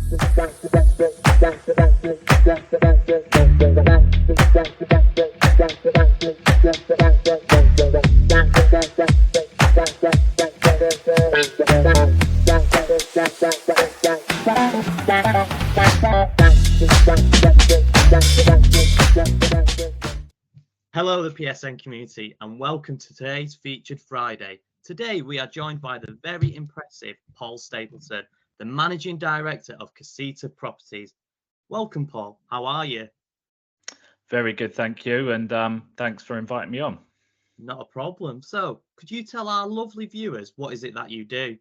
Hello, the PSN community, and welcome to today's Featured Friday. Today, we are joined by the very impressive Paul Stapleton, the Managing Director of Casita Properties. Welcome, Paul. How are you? Very good, thank you, and thanks for inviting me on. Not a problem. So, could you tell our lovely viewers what is it that you do?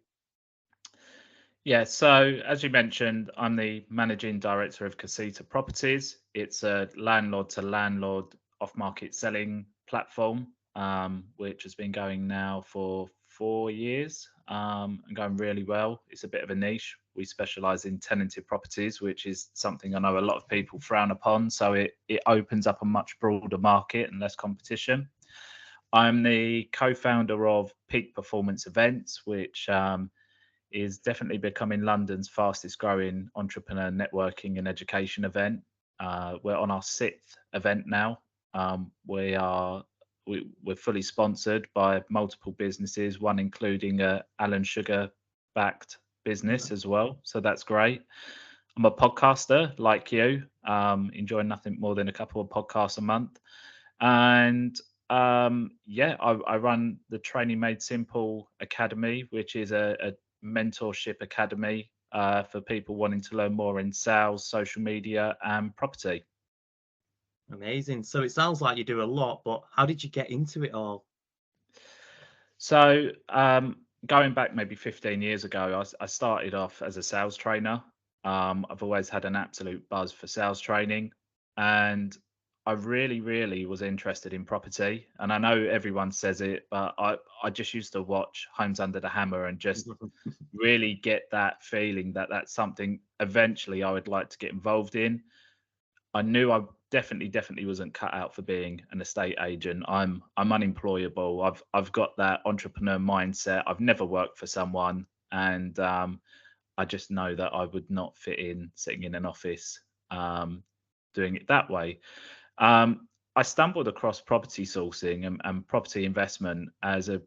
Yeah, so as you mentioned, I'm the Managing Director of Casita Properties. It's a landlord-to-landlord off-market selling platform, which has been going now for 4 years and going really well. It's a bit of a niche. We specialise in tenanted properties, which is something I know a lot of people frown upon. So it opens up a much broader market and less competition. I'm the co-founder of Peak Performance Events, which is definitely becoming London's fastest growing entrepreneur networking and education event. We're on our 6th event now. We're fully sponsored by multiple businesses, one including a Alan Sugar backed business as well. So that's great. I'm a podcaster like you, enjoying nothing more than a couple of podcasts a month. And I run the Training Made Simple Academy, which is a mentorship academy for people wanting to learn more in sales, social media, and property. Amazing. So it sounds like you do a lot, but how did you get into it all? So going back maybe 15 years ago, I started off as a sales trainer. I've always had an absolute buzz for sales training, and I really was interested in property. And I know everyone says it, but I just used to watch Homes Under the Hammer and just really get that feeling that that's something eventually I would like to get involved in. I knew I definitely wasn't cut out for being an estate agent. I'm unemployable. I've got that entrepreneur mindset. I've never worked for someone, and I just know that I would not fit in sitting in an office doing it that way. I stumbled across property sourcing and property investment as a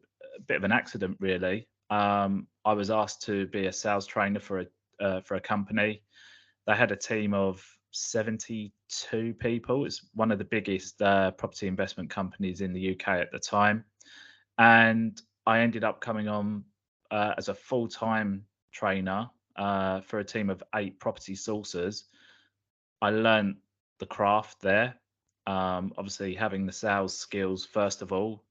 bit of an accident, really. I was asked to be a sales trainer for a company. They had a team of 72 people. It's one of the biggest property investment companies in the UK at the time, and I ended up coming on as a full-time trainer for a team of 8 property sourcers. I learned the craft there. Obviously, having the sales skills, first of all,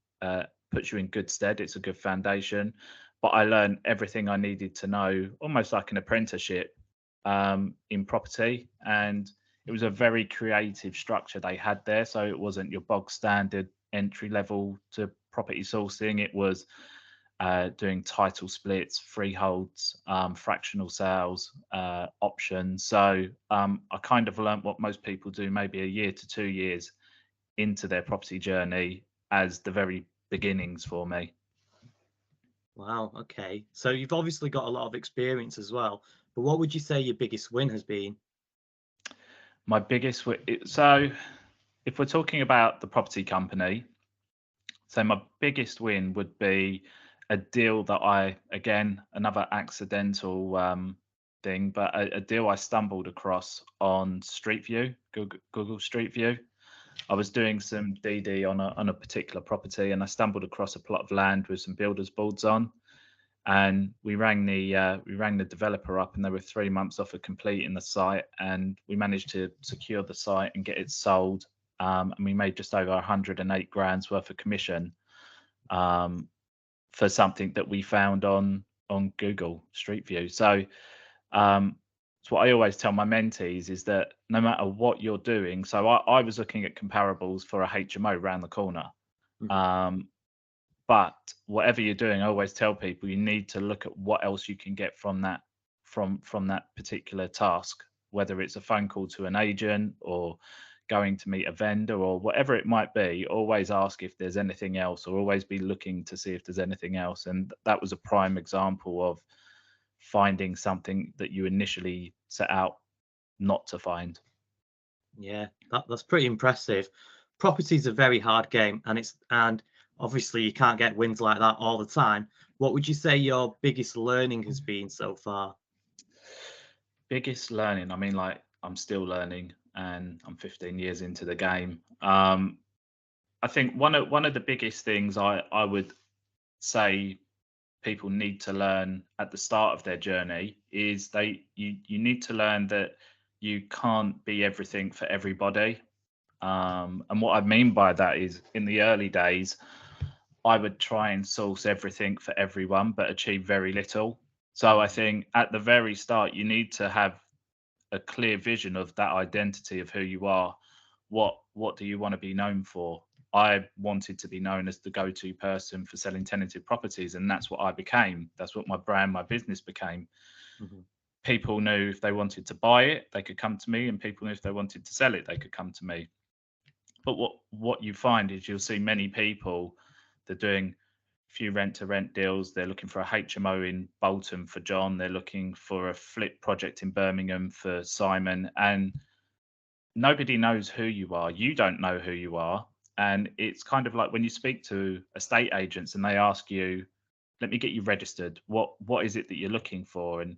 puts you in good stead. It's a good foundation. But I learned everything I needed to know, almost like an apprenticeship in property. And it was a very creative structure they had there. So it wasn't your bog standard entry level to property sourcing. It was doing title splits, freeholds, fractional sales, options. So I kind of learned what most people do maybe a year to 2 years into their property journey as the very beginnings for me. Wow, okay. So you've obviously got a lot of experience as well, but what would you say your biggest win has been? My biggest so if we're talking about the property company, so my biggest win would be a deal that again, another accidental thing, but a deal I stumbled across on Street View, Google Street View. I was doing some DD on a particular property, and I stumbled across a plot of land with some builders boards on. And we rang the developer up, and they were 3 months off of completing the site, and we managed to secure the site and get it sold. And we made just over 108 grand's worth of commission for something that we found on Google Street View. So it's what I always tell my mentees is that no matter what you're doing, so I was looking at comparables for a HMO around the corner. But whatever you're doing, I always tell people you need to look at what else you can get from that particular task, whether it's a phone call to an agent or going to meet a vendor or whatever it might be. Always ask if there's anything else, or always be looking to see if there's anything else. And that was a prime example of finding something that you initially set out not to find. Yeah, that's pretty impressive. Property's a very hard game, and obviously you can't get wins like that all the time. What would you say your biggest learning has been so far? Biggest learning, I mean, like, I'm still learning and I'm 15 years into the game. I think one of the biggest things I would say people need to learn at the start of their journey is you need to learn that you can't be everything for everybody. And what I mean by that is, in the early days, I would try and source everything for everyone, but achieve very little. So I think at the very start, you need to have a clear vision of that identity of who you are. What do you want to be known for? I wanted to be known as the go-to person for selling tenanted properties, and that's what I became. That's what my brand, my business became. Mhm. People knew if they wanted to buy it, they could come to me, and people knew if they wanted to sell it, they could come to me. But what you find is you'll see many people, they're doing a few rent to rent deals. They're looking for a HMO in Bolton for John. They're looking for a flip project in Birmingham for Simon. And nobody knows who you are. You don't know who you are. And it's kind of like when you speak to estate agents and they ask you, let me get you registered. What is it that you're looking for? And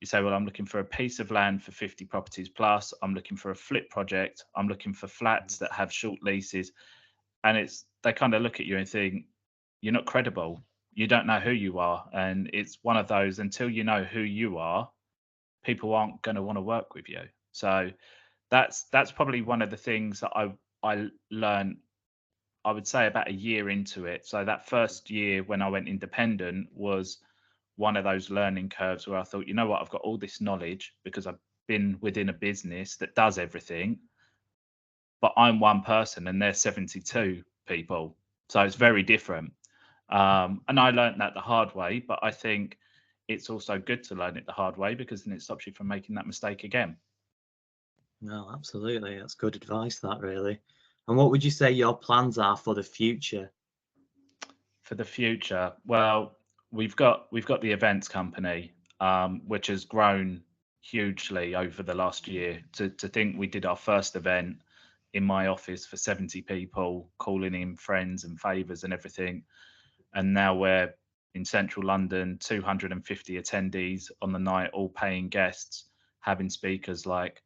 you say, well, I'm looking for a piece of land for 50 properties plus. I'm looking for a flip project. I'm looking for flats that have short leases. And it's they kind of look at you and think, you're not credible. You don't know who you are. And it's one of those, until you know who you are, people aren't going to want to work with you. So that's probably one of the things that I learned, I would say, about a year into it. So that first year when I went independent was one of those learning curves where I thought, you know what, I've got all this knowledge because I've been within a business that does everything, but I'm one person and there's 72 people. So it's very different. And I learned that the hard way, but I think it's also good to learn it the hard way because then it stops you from making that mistake again. No, absolutely. That's good advice, that really. And what would you say your plans are for the future? For the future, well, we've got the events company, which has grown hugely over the last year. To think we did our first event in my office for 70 people, calling in friends and favors and everything, and now we're in central London, 250 attendees on the night, all paying guests, having speakers like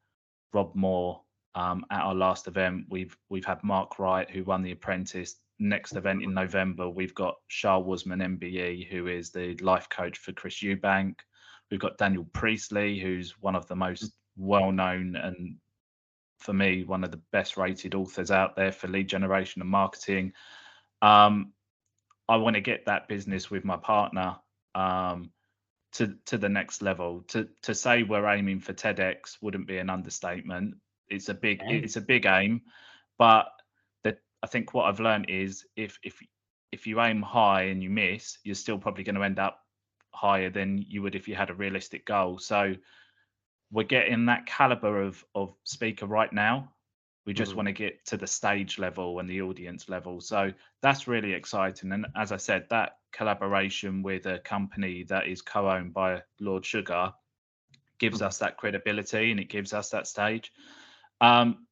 Rob Moore. At our last event, we've had Mark Wright, who won The Apprentice. Next event in November, we've got Shah Wasman, MBE, who is the life coach for Chris Eubank. We've got Daniel Priestley, who's one of the most well-known and, for me, one of the best-rated authors out there for lead generation and marketing. Um, I want to get that business with my partner um, to the next level. To say we're aiming for TEDx wouldn't be an understatement. Okay. It's a big aim, but I think what I've learned is if you aim high and you miss, you're still probably going to end up higher than you would if you had a realistic goal. So we're getting that caliber of speaker right now. We just Mhm. want to get to the stage level and the audience level. So that's really exciting. And as I said, that collaboration with a company that is co-owned by Lord Sugar gives Mhm. us that credibility and it gives us that stage. Um,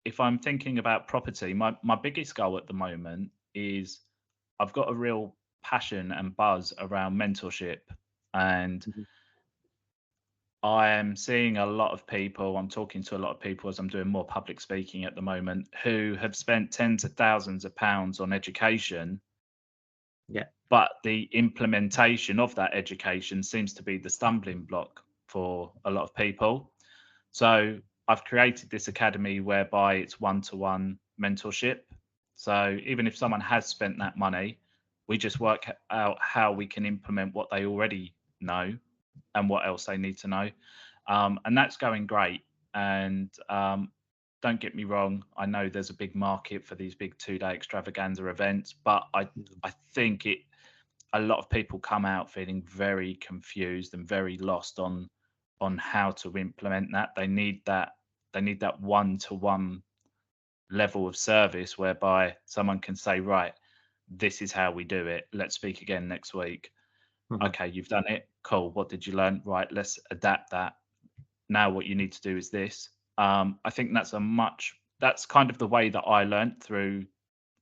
if I'm thinking about property, my biggest goal at the moment is I've got a real passion and buzz around mentorship. And Mhm. I am seeing a lot of people, I'm talking to a lot of people as I'm doing more public speaking at the moment, who have spent tens of thousands of pounds on education, Yeah. but the implementation of that education seems to be the stumbling block for a lot of people. So I've created this academy whereby it's one-to-one mentorship. So even if someone has spent that money, we just work out how we can implement what they already know and what else they need to know. And that's going great. And don't get me wrong, I know there's a big market for these big 2-day extravaganza events, but Mhm. I think a lot of people come out feeling very confused and very lost on how to implement that. They need that one-to-one level of service whereby someone can say, right, this is how we do it. Let's speak again next week. Okay, you've done it. Cool. What did you learn? Right, let's adapt that. Now what you need to do is this. I think that's kind of the way that I learned through,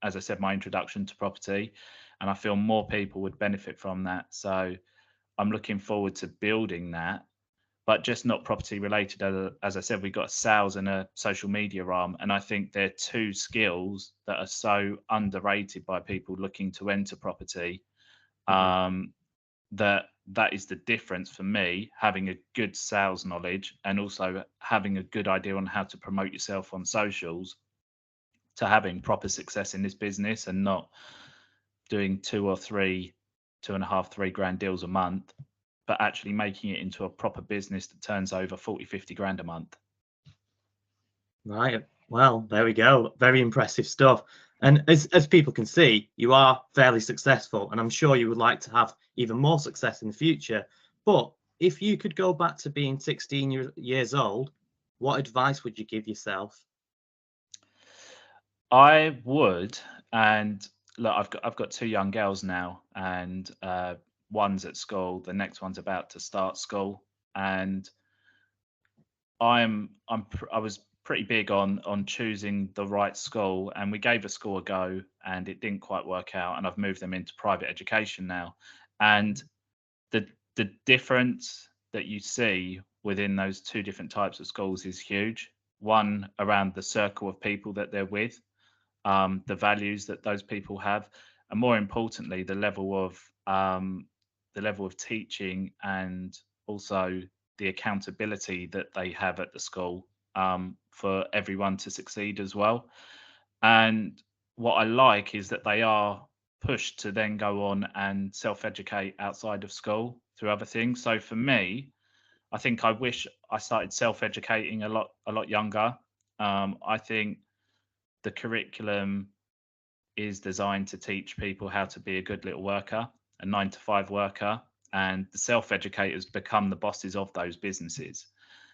as I said, my introduction to property, and I feel more people would benefit from that. So I'm looking forward to building that, but just not property related. As I said, we've got a sales and a social media arm, and I think they're two skills that are so underrated by people looking to enter property. Mhm. Um, that is the difference for me, having a good sales knowledge and also having a good idea on how to promote yourself on socials, to having proper success in this business and not doing 2.5, 3 grand deals a month, but actually making it into a proper business that turns over 40, 50 grand a month. Right. Well, there we go. Very impressive stuff. And as people can see, you are fairly successful, and I'm sure you would like to have even more success in the future. But if you could go back to being 16 years old, what advice would you give yourself? I would, and look, I've got two young girls now, and one's at school, the next one's about to start school, and I was pretty big on choosing the right school, and we gave a school a go, and it didn't quite work out, and I've moved them into private education now, and the difference that you see within those two different types of schools is huge. One around the circle of people that they're with, the values that those people have, and more importantly, the level of teaching and also the accountability that they have at the school, for everyone to succeed as well. And what I like is that they are pushed to then go on and self-educate outside of school through other things. So for me, I think I wish I started self-educating a lot younger. I think the curriculum is designed to teach people how to be a good little worker, a 9 to 5 worker, and the self-educators become the bosses of those businesses.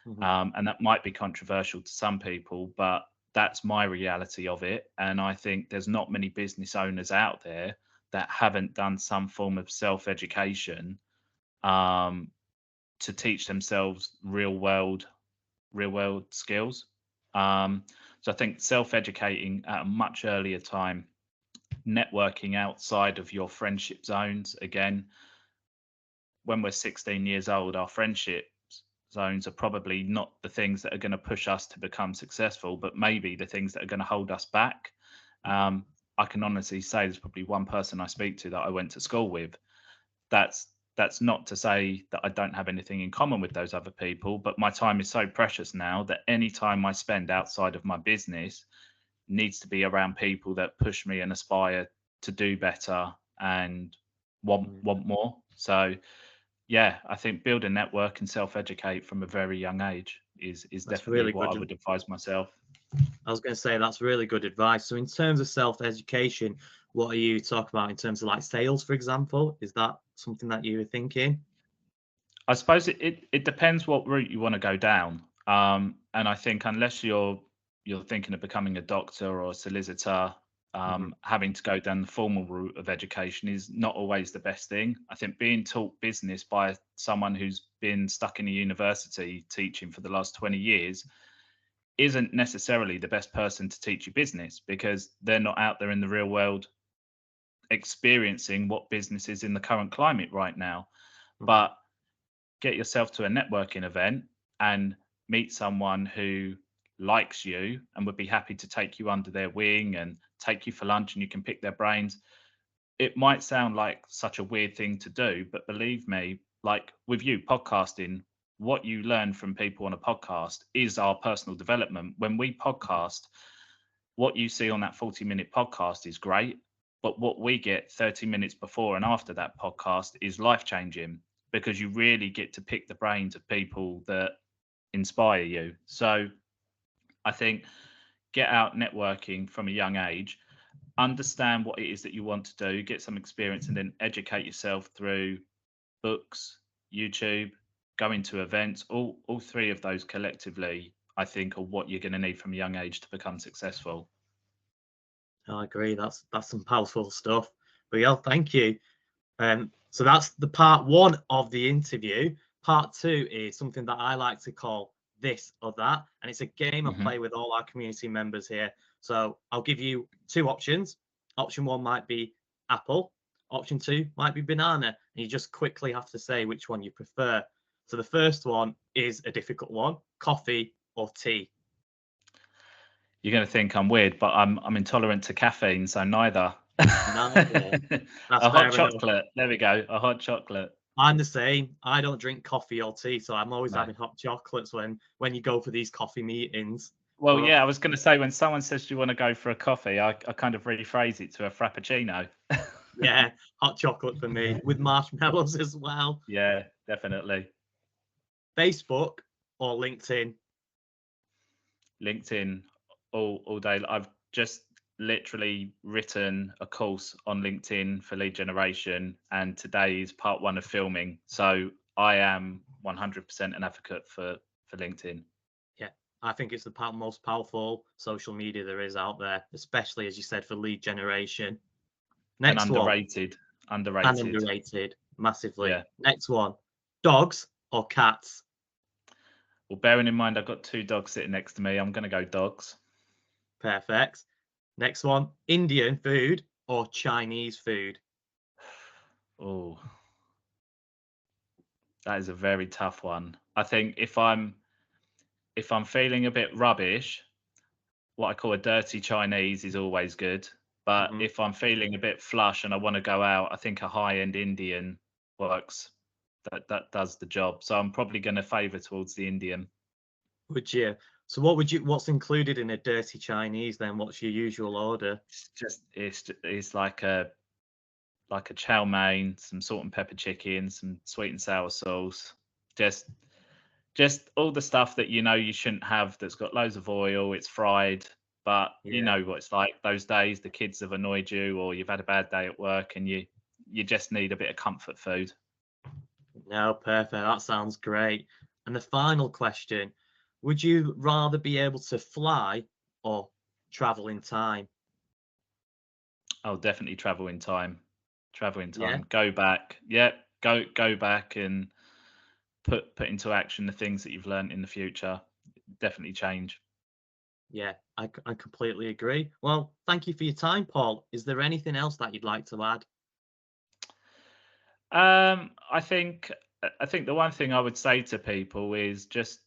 Mhm. And that might be controversial to some people, but that's my reality of it. And I think there's not many business owners out there that haven't done some form of self-education, um, to teach themselves real world skills. Um, so I think self-educating at a much earlier time, networking outside of your friendship zones. Again, when we're 16 years old, our friendship zones are probably not the things that are going to push us to become successful, but maybe the things that are going to hold us back. I can honestly say there's probably one person I speak to that I went to school with. That's not to say that I don't have anything in common with those other people, but my time is so precious now that any time I spend outside of my business needs to be around people that push me and aspire to do better and want more. So yeah, I think build a network and self-educate from a very young age is That's definitely really what I good. would advise myself. I was going to say that's really good advice. So, in terms of self-education, what are you talking about in terms of like sales, for example? Is that something that you were thinking? I suppose it depends what route you want to go down. And I think unless you're thinking of becoming a doctor or a solicitor, Mhm. having to go down the formal route of education is not always the best thing. I think being taught business by someone who's been stuck in a university teaching for the last 20 years isn't necessarily the best person to teach you business, because they're not out there in the real world experiencing what business is in the current climate right now. Mhm. But get yourself to a networking event and meet someone who likes you and would be happy to take you under their wing and take you for lunch and you can pick their brains. It might sound like such a weird thing to do, but believe me, like with you podcasting, what you learn from people on a podcast is our personal development. When we podcast, what you see on that 40-minute podcast is great, but what we get 30 minutes before and after that podcast is life changing, because you really get to pick the brains of people that inspire you. So I think get out networking from a young age, understand what it is that you want to do, get some experience, and then educate yourself through books, YouTube, going to events. All three of those collectively, I think, are what you're going to need from a young age to become successful. I agree. That's some powerful stuff. But yeah, thank you. So that's the part one of the interview. Part two is something that I like to call this or that. And it's a game I play with all our community members here. So I'll give you two options. Option one might be apple. Option two might be banana. And you just quickly have to say which one you prefer. So the first one is a difficult one: coffee or tea. You're going to think I'm weird, but I'm intolerant to caffeine, so neither. Neither. That's A hot fair enough. chocolate. There we go. A hot chocolate. I'm the same. I don't drink coffee or tea, so I'm always No. having hot chocolates when you go for these coffee meetings. Well, But yeah, I was going to say, when someone says, do you want to go for a coffee, I kind of rephrase it to a frappuccino. yeah, hot chocolate for me with marshmallows as well. Yeah, definitely. Facebook or LinkedIn? LinkedIn all day. I've just literally written a course on LinkedIn for lead generation, and today is part one of filming. So I am 100% an advocate for LinkedIn. Yeah, I think it's the most powerful social media there is out there, especially, as you said, for lead generation. Next And one. underrated. And underrated massively. Yeah. Next one: dogs or cats? Well, bearing in mind I've got two dogs sitting next to me, I'm going to go dogs. Perfect. Next one: Indian food or Chinese food? Oh, that is a very tough one. I think if I'm feeling a bit rubbish, what I call a dirty Chinese is always good. But if I'm feeling a bit flush and I want to go out, I think a high-end Indian works. That does the job. So I'm probably going to favour towards the Indian. Would you? So what's included in a dirty Chinese then? What's your usual order? It's like a chow mein, some salt and pepper chicken, some sweet and sour sauce, just all the stuff that you shouldn't have, that's got loads of oil, it's fried, but you Yeah. know what it's like those days. The kids have annoyed you, or you've had a bad day at work, and you just need a bit of comfort food. No, perfect. That sounds great. And the final question: would you rather be able to fly or travel in time? I'll definitely travel in time. Yeah. Go back. Yeah, go back and put into action the things that you've learned in the future. Definitely change. Yeah, I completely agree. Well, thank you for your time, Paul. Is there anything else that you'd like to add? I think the one thing I would say to people is just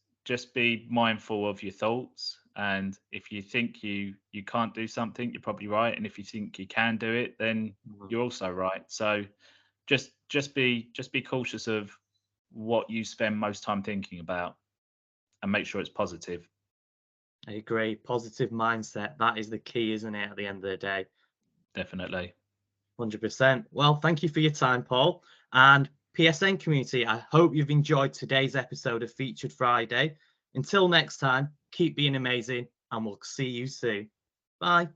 be mindful of your thoughts, and if you think you can't do something, you're probably right, and if you think you can do it, then you're also right. So just be cautious of what you spend most time thinking about, and make sure it's positive. I agree. Positive mindset. That is the key, isn't it, at the end of the day? Definitely. 100%. Well, thank you for your time, Paul. And PSN community, I hope you've enjoyed today's episode of Featured Friday. Until next time, keep being amazing, and we'll see you soon. Bye.